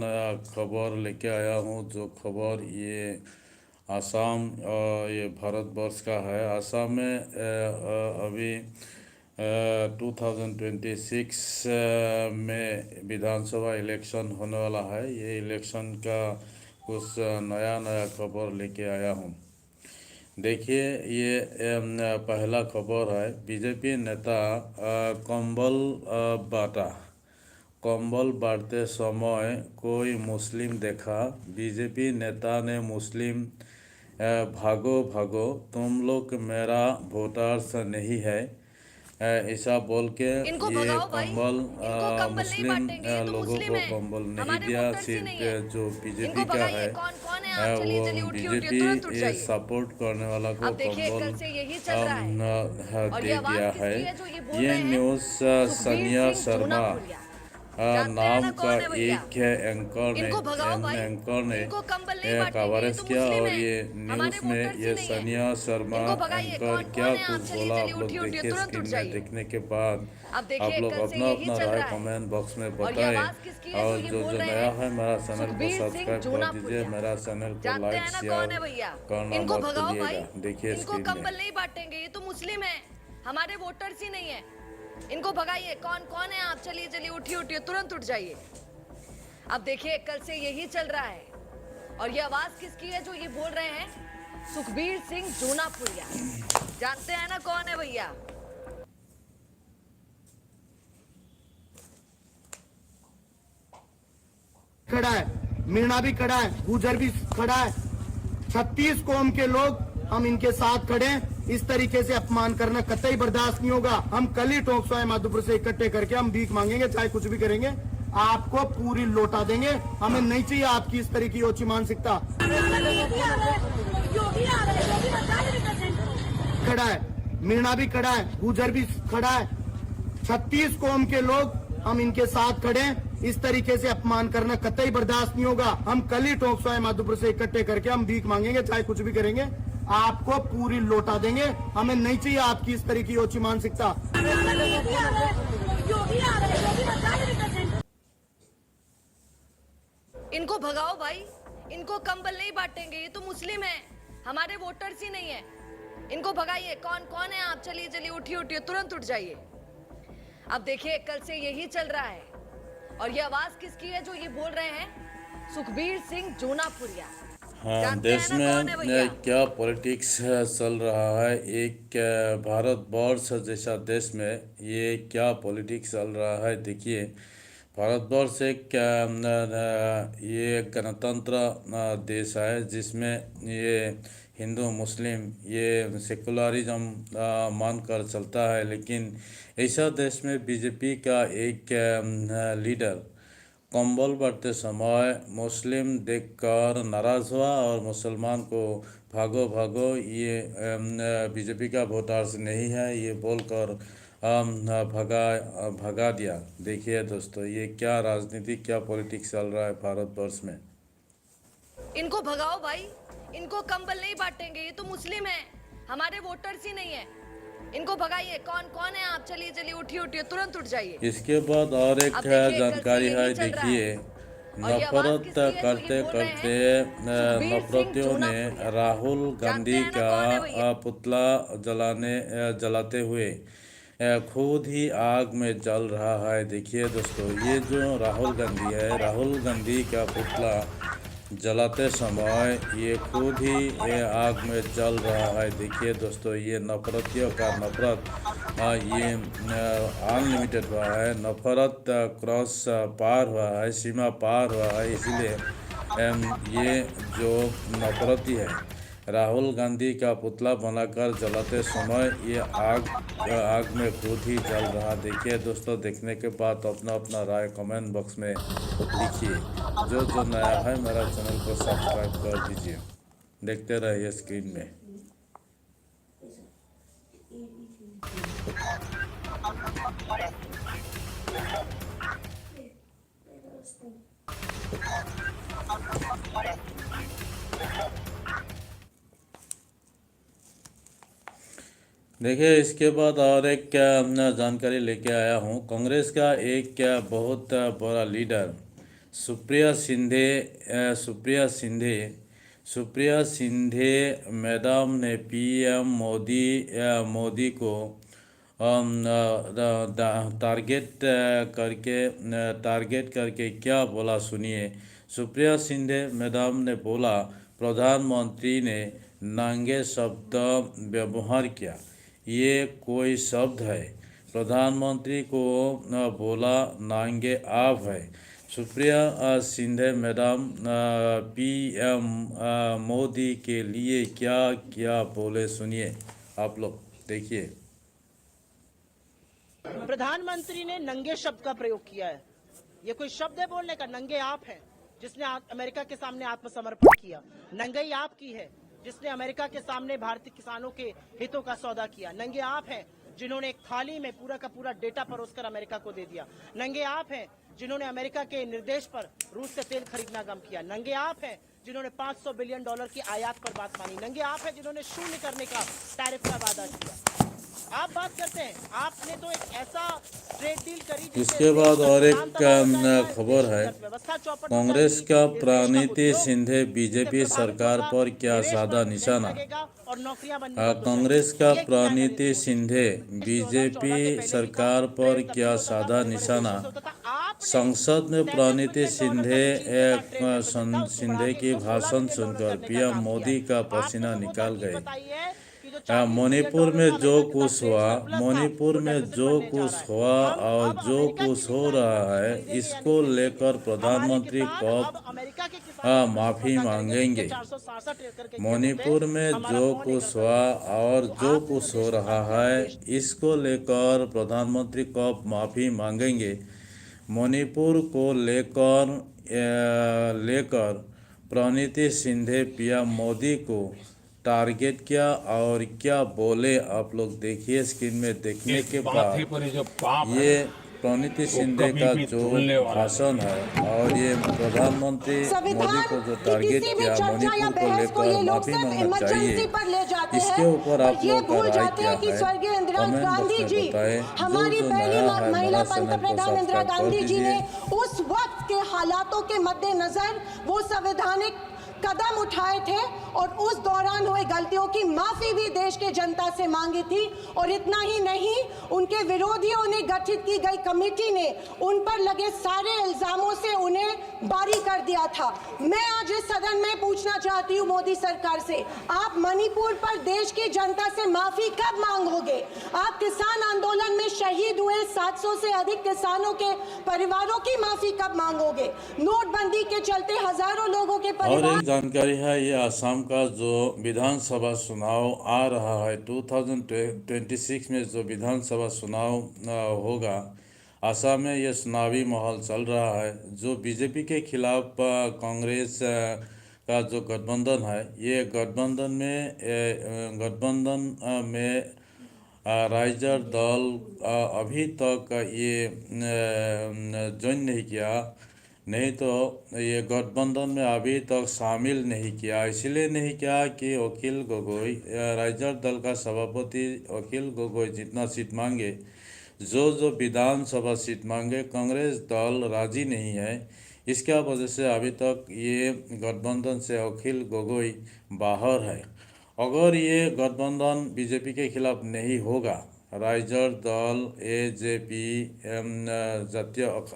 नया खबर लेके आया हूँ। जो खबर ये आसाम ये भारतवर्ष का है। आसाम में अभी 2026 में विधानसभा इलेक्शन होने वाला है। ये इलेक्शन का कुछ नया नया खबर लेके आया हूँ। देखिए ये पहला खबर है। बीजेपी नेता कंबल बांटा। कंबल बांटते समय कोई मुस्लिम देखा। बीजेपी नेता ने मुस्लिम भागो भागो, तुम लोग मेरा वोटर्स नहीं है, ऐसा बोल के इनको ये भगाओ भाई। कंबल इनको कंबल नहीं मुस्लिम बांटेंगे, ये तो लोगों मुस्लिम को है। कंबल नहीं हमारे दिया। वोटर्स ही नहीं सिर्फ है। जो बीजेपी इनको का भगाइए। है कौन कौन है आप? वो चलिए चलिए, उठिए उठिए, बीजेपी तुरंत उठ ये जाइए। सपोर्ट करने वाला को अब देखिए, कंबल कल से यही चल रहा है। और ये दे आवाज दिया है। किसकी है जो ये बोल ये रहे हैं? न्यूज़ सुखबीर सनिया सिंह शर्मा जोनापुरिया। जानते हैं नाम ना का कौन है भैया? एक इनको भगाओ भाई। एंकर ने इनको कंबल नहीं बांटेंगे, ये कवरेज तो किया। मुस्लिम और है। ये हमारे न्यूज़ में वोटर्स ही ये नहीं है। सनिया शर्मा इनको भगाइए। एंकर कौन क्या कौन है आप? कुछ चलिए बोला, चलिए, आप लोग उठिए उठिए, देखिए। तुरंत उठ स्क्रीन में जाइए। देखने के बाद अब आप देखिए, लोग कल से अपना यही अपना चल राय रहा है। कमेंट बॉक्स में और ये बताएं। आवाज किसकी है जो और ये जो बोल जो रहे नया हैं? है मेरा चैनल को सुखबीर सिंह सब्सक्राइब कर दीजिए। जोनापुरिया। मेरा चैनल को जानते लाइक हैं ना कौन शेयर है भैया? करना इनको मत भगाओ भाई। भूलिएगा। देखिए इनको स्क्रीन में। कंबल नहीं बांटेंगे, ये तो मुस्लिम है। हमारे वोटर्स ही नहीं है। इनको भगाइए। कौन कौन है आप? चलिए चलिए, उठिए उठिए, तुरंत उठ जाइए। अब देखिए, कल से यही चल रहा है। और ये आवाज किसकी है जो ये बोल रहे हैं? सुखबीर सिंह जोनापुरिया। जानते हैं ना कौन है भैया? खड़ा है, मीणा भी खड़ा है, गुजर भी खड़ा है। 36 कौम के लोग हम इनके साथ खड़े हैं। इस तरीके से अपमान करना कतई बर्दाश्त नहीं होगा। हम कल ही टोंक सोए माधोपुर से इकट्ठे करके हम भीख मांगेंगे, चाहे कुछ भी करेंगे, आपको पूरी लौटा देंगे। हमें नहीं चाहिए आपकी इस तरह की ओछी मानसिकता। खड़ा है, मीणा भी खड़ा है, गुजर भी खड़ा है। 36 कौम के लोग हम इनके साथ खड़े हैं। इस तरीके से अपमान करना कतई बर्दाश्त नहीं होगा। हम कल ही टोंक सोए माधोपुर से इकट्ठे करके हम भीख मांगेंगे, चाहे कुछ भी करेंगे, आपको पूरी लौटा देंगे। हमें नहीं चाहिए आपकी इस तरह की ओछी मानसिकता। इनको भगाओ भाई। इनको कंबल नहीं बांटेंगे, ये तो मुस्लिम है। हमारे वोटर्स ही नहीं है। इनको भगाइए। कौन कौन है आप? चलिए चलिए, उठिए उठिए, तुरंत उठ जाइए। अब देखिए, कल से यही चल रहा है। और ये आवाज किसकी है जो ये बोल रहे हैं? सुखबीर सिंह जोनापुरिया। हाँ, जानते देश हैं ना कौन है में भैया? क्या पॉलिटिक्स चल रहा है। एक भारतवर्ष जैसा देश में ये क्या पॉलिटिक्स चल रहा है। देखिए, भारतवर्ष एक ये गणतंत्र देश है, जिसमें ये हिंदू मुस्लिम ये सेकुलरिज्म मानकर चलता है। लेकिन ऐसा देश में बीजेपी का एक लीडर कंबल बांटते समय मुस्लिम देखकर नाराज़ हुआ और मुसलमान को भागो भागो, ये बीजेपी का वोटर्स नहीं है, ये बोलकर भगा भगा दिया। देखिए दोस्तों, ये क्या राजनीति, क्या पॉलिटिक्स चल रहा है भारतवर्ष में। इनको भगाओ भाई। इनको कंबल नहीं बांटेंगे, ये तो मुस्लिम है। हमारे वोटर्स ही नहीं है। इनको भगाइए। कौन कौन है आप? चलिए चलिए, उठिए उठिए, तुरंत उठ जाइए। इसके बाद और एक अब देखिए, कल से जानकारी है। यही चल रहा देखिए, है। और ये आवाज नफरत किसकी है जो ये करते बोल रहे करते हैं? सुखबीर सिंह नफरतियों ने जोनापुरिया। राहुल जानते गांधी हैं ना का कौन है भैया? पुतला जलाते हुए खुद ही आग में जल रहा है। देखिए दोस्तों, ये जो राहुल गांधी है, राहुल गांधी का पुतला जलाते समय ये खुद ही ये आग में जल रहा है। देखिए दोस्तों, ये नफरतियों का नफरत ये अनलिमिटेड हुआ है। नफरत क्रॉस पार हुआ है, सीमा पार हुआ है। इसीलिए ये जो नफरती है, राहुल गांधी का पुतला बनाकर जलाते समय ये आग में खुद ही जल रहा। देखिए दोस्तों, देखने के बाद अपना अपना राय कमेंट बॉक्स में लिखिए। जो जो नया है मेरा चैनल को सब्सक्राइब कर दीजिए। देखते रहिए स्क्रीन में। देखिए, इसके बाद और एक जानकारी लेके आया हूँ। कांग्रेस का एक बहुत बड़ा लीडर सुप्रिया शिंदे मैडम ने पीएम मोदी को टारगेट करके क्या बोला, सुनिए। सुप्रिया शिंदे मैडम ने बोला, प्रधानमंत्री ने नांगे शब्द व्यवहार किया, ये कोई शब्द है? प्रधानमंत्री को बोला नांगे आप है। सुप्रिया शिंदे मैडम पीएम मोदी के लिए क्या क्या बोले, सुनिए। आप लोग देखिए। प्रधानमंत्री ने नंगे शब्द का प्रयोग किया है। ये कोई शब्द है बोलने का? नंगे आप है जिसने अमेरिका के सामने आत्मसमर्पण किया। नंगे आप की है जिसने अमेरिका के सामने भारतीय किसानों के हितों का सौदा किया। नंगे आप हैं जिन्होंने एक थाली में पूरा का पूरा डेटा परोसकर अमेरिका को दे दिया। नंगे आप हैं जिन्होंने अमेरिका के निर्देश पर रूस से तेल खरीदना कम किया। नंगे आप हैं जिन्होंने $500 बिलियन की आयात पर बात मानी। नंगे आप हैं जिन्होंने शून्य करने का टैरिफ का वादा किया। आप बात करते हैं, आपने तो एक ऐसा ट्रेड डील करी। इसके बाद और एक खबर है, कांग्रेस का प्रणीति शिंदे बीजेपी सरकार पर क्या साधा निशाना। कांग्रेस का प्रणीति शिंदे बीजेपी सरकार पर क्या साधा निशाना। संसद में प्रणीति शिंदे की भाषण सुनकर पीएम मोदी का पसीना निकाल गए। मणिपुर में जो कुछ हुआ और जो कुछ हो रहा है, इसको लेकर प्रधानमंत्री कब माफी मांगेंगे। मणिपुर में जो कुछ हुआ और जो कुछ हो रहा है, इसको लेकर प्रधानमंत्री कब माफी मांगेंगे। मणिपुर को लेकर प्रणीति शिंदे पीएम मोदी को टारगेट किया और क्या बोले, आप लोग देखिए। स्क्रीन में देखने के बाद ये प्रणीति शिंदे का जो भाषण है और ये प्रधानमंत्री मोदी को जो टारगेट किया, मणिपुर को लेकर माफी मांगना चाहिए। इसके ऊपर आप लोग का राय क्या है, कमेंट बॉक्स में बताएं। हमारी जो पहली नया है महिला हमारा चैनल को पंतप्रधान इंदिरा सब्सक्राइब कर गांधी जी ने दीजिए। उस वक्त के हालातों के मद्देनजर वो संवैधानिक कदम उठाए थे और उस दौरान हुए गलतियों की माफी भी देश के जनता से मांगी थी। और इतना ही नहीं, उनके विरोधियों ने गठित की गई कमेटी ने उन पर लगे सारे इल्जामों से उन्हें बारी कर दिया था। मैं आज इस सदन में पूछना चाहती हूँ मोदी सरकार से, आप मणिपुर पर देश की जनता से माफी कब मांगोगे? आप किसान आंदोलन में शहीद हुए 700 से अधिक किसानों के परिवारों की माफी कब मांगोगे? नोटबंदी के चलते हजारों लोगों के और परिवार एक जानकारी है, ये असम का जो विधानसभा चुनाव आ रहा है 2026 में जो विधानसभा चुनाव होगा, असम में ये चुनावी माहौल चल रहा है। जो बीजेपी के खिलाफ कांग्रेस का जो गठबंधन है, ये गठबंधन में राइजर दल अभी तक ये ज्वाइन नहीं किया, नहीं तो ये गठबंधन में अभी तक शामिल नहीं किया। इसलिए नहीं किया कि अखिल गोगोई, राइजर दल का सभापति अखिल गोगोई जितना सीट मांगे, जो विधानसभा सीट मांगे, कांग्रेस दल राजी नहीं है। इसका वजह से अभी तक ये गठबंधन से अखिल गोगोई बाहर है। अगर ये गठबंधन बीजेपी के खिलाफ नहीं होगा, राइजर दल, एजेपी,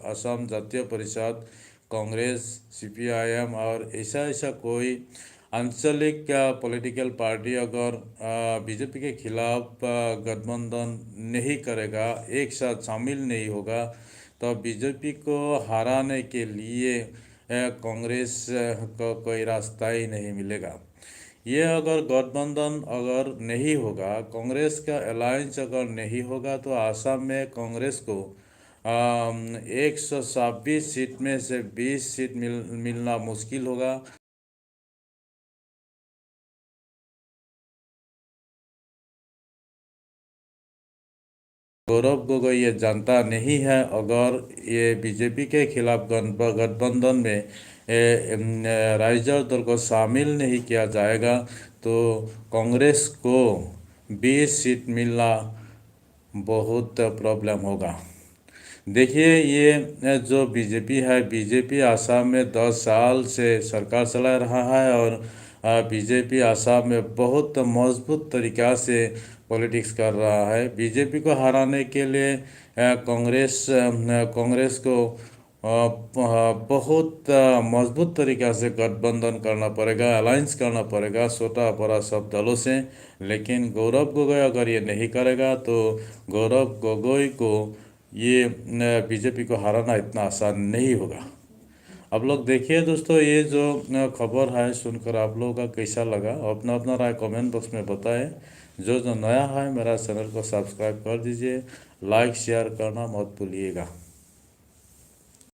असम जातीय परिषद, कांग्रेस, सीपीआईएम और ऐसा कोई आंचलिक पॉलिटिकल पार्टी अगर बीजेपी के खिलाफ गठबंधन नहीं करेगा, एक साथ शामिल नहीं होगा, तो बीजेपी को हराने के लिए कांग्रेस को कोई रास्ता ही नहीं मिलेगा। ये अगर गठबंधन अगर नहीं होगा, कांग्रेस का अलायंस अगर नहीं होगा, तो असम में कांग्रेस को 126 सीट में से 20 सीट मिलना मुश्किल होगा। गौरव गोगोई ये जानता नहीं है, अगर ये बीजेपी के खिलाफ गठबंधन में राइजर दल को शामिल नहीं किया जाएगा, तो कांग्रेस को 20 सीट मिलना बहुत प्रॉब्लम होगा। देखिए ये जो बीजेपी है, बीजेपी आसाम में 10 साल से सरकार चला रहा है और बीजेपी आसाम में बहुत मजबूत तरीक़ा से पॉलिटिक्स कर रहा है। बीजेपी को हराने के लिए कांग्रेस को बहुत मजबूत तरीक़ा से गठबंधन करना पड़ेगा, अलायंस करना पड़ेगा छोटा बड़ा सब दलों से। लेकिन गौरव गोगोई अगर ये नहीं करेगा तो गौरव गोगोई को ये बीजेपी को हराना इतना आसान नहीं होगा। आप लोग देखिए दोस्तों, ये जो खबर है सुनकर आप लोगों का कैसा लगा, अपना अपना राय कमेंट बॉक्स में बताएं। जो नया है मेरा चैनल को सब्सक्राइब कर दीजिए, लाइक शेयर करना मत भूलिएगा।